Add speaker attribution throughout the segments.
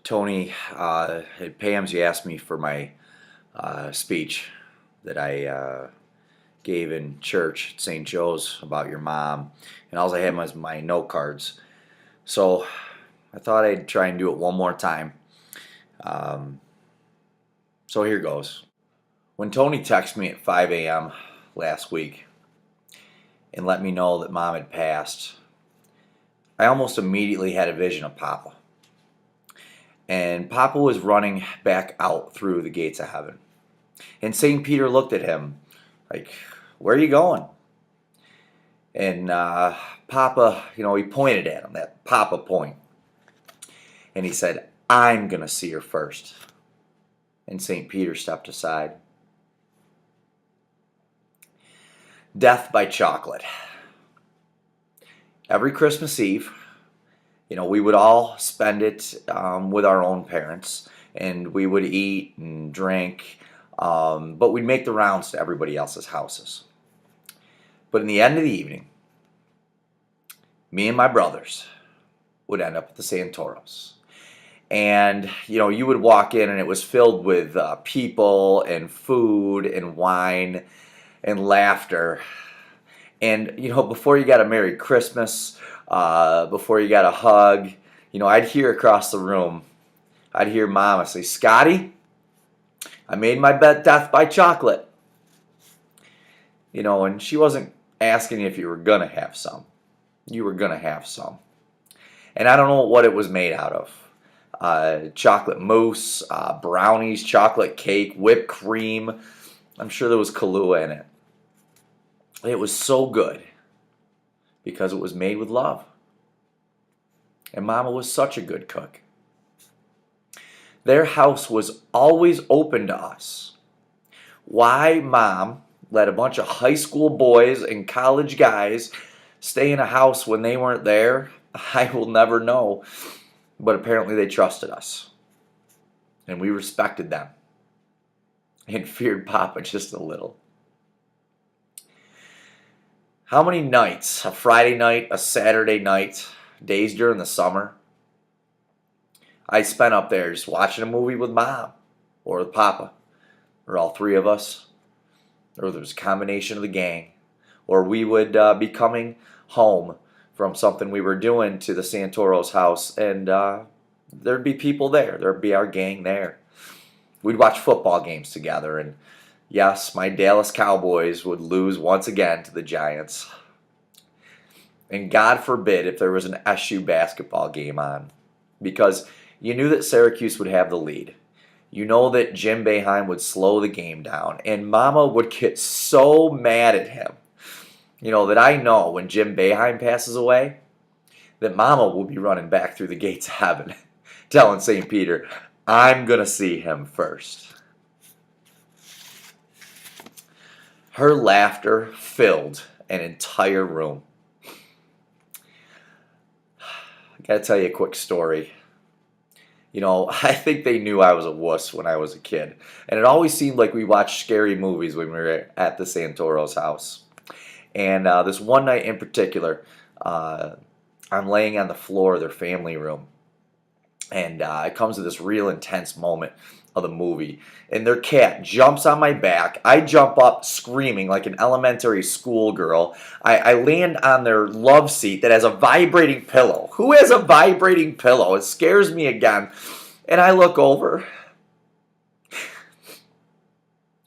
Speaker 1: Tony, at Pam's, you asked me for my speech that I gave in church at St. Joe's about your mom, and all I had was my note cards. So I thought I'd try and do it one more time. Um, so here goes. When Tony texted me at 5 a.m. last week and let me know that mom had passed, I almost immediately had a vision of Papa. And Papa was running back out through the gates of heaven. And St. Peter looked at him like, "Where are you going?" And Papa, he pointed at him, that Papa point. And he said, "I'm going to see her first." And St. Peter stepped aside. Death by chocolate. Every Christmas Eve, we would all spend it with our own parents, and we would eat and drink, but we'd make the rounds to everybody else's houses. But in the end of the evening, me and my brothers would end up at the Santoros. And, you would walk in and it was filled with people and food and wine and laughter. And, before you got a Merry Christmas, before you got a hug, I'd hear across the room, I'd hear Mama say, "Scotty, I made my death by chocolate." And she wasn't asking if you were going to have some. You were going to have some. And I don't know what it was made out of. Chocolate mousse, brownies, chocolate cake, whipped cream. I'm sure there was Kahlua in it. It was so good because it was made with love. And Mama was such a good cook. Their house was always open to us. Why Mom let a bunch of high school boys and college guys stay in a house when they weren't there, I will never know. But apparently they trusted us. And we respected them. And feared Papa just a little. How many nights, a Friday night, a Saturday night, days during the summer, I spent up there just watching a movie with Mom or with Papa, or all three of us, or there was a combination of the gang, or we would be coming home from something we were doing to the Santoro's house, and there'd be people there. There'd be our gang there. We'd watch football games together, and yes, my Dallas Cowboys would lose once again to the Giants. And God forbid if there was an SU basketball game on, because you knew that Syracuse would have the lead. You know that Jim Boeheim would slow the game down, and Mama would get so mad at him. That I know when Jim Boeheim passes away, that Mama will be running back through the gates of heaven, telling St. Peter, "I'm going to see him first." Her laughter filled an entire room. I gotta tell you a quick story. I think they knew I was a wuss when I was a kid. And it always seemed like we watched scary movies when we were at the Santoro's house. And this one night in particular, I'm laying on the floor of their family room. And it comes to this real intense moment of the movie. And their cat jumps on my back. I jump up screaming like an elementary school girl. I land on their love seat that has a vibrating pillow. Who has a vibrating pillow? It scares me again. And I look over.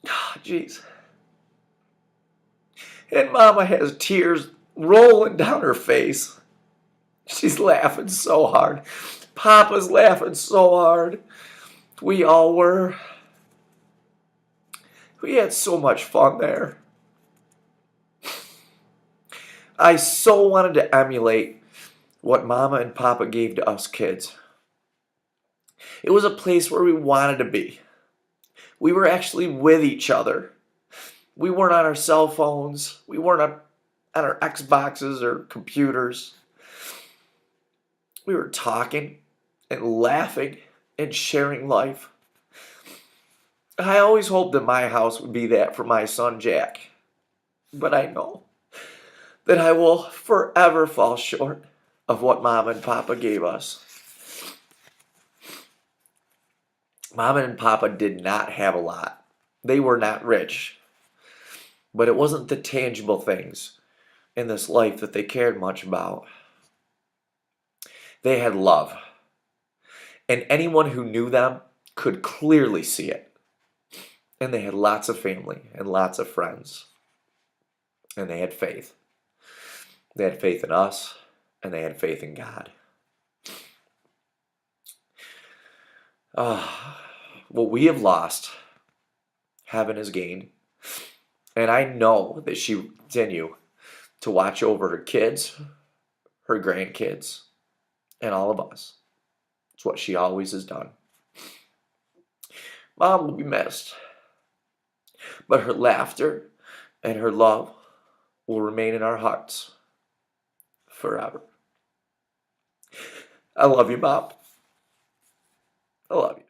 Speaker 1: Oh, jeez. And Mama has tears rolling down her face. She's laughing so hard. Papa's laughing so hard. We all were. We had so much fun there. I so wanted to emulate what Mama and Papa gave to us kids. It was a place where we wanted to be. We were actually with each other. We weren't on our cell phones. We weren't on our Xboxes or computers. We were talking and laughing and sharing life. I always hoped that my house would be that for my son Jack. But I know that I will forever fall short of what Mom and Papa gave us. Mom and Papa did not have a lot. They were not rich, but it wasn't the tangible things in this life that they cared much about. They had love, and anyone who knew them could clearly see it. And they had lots of family and lots of friends, and they had faith. They had faith in us, and they had faith in God. Ah, what we have lost, heaven has gained. And I know that she will continue to watch over her kids, her grandkids, and all of us. It's what she always has done. Mom will be missed, but her laughter and her love will remain in our hearts forever. I love you, Mom. I love you.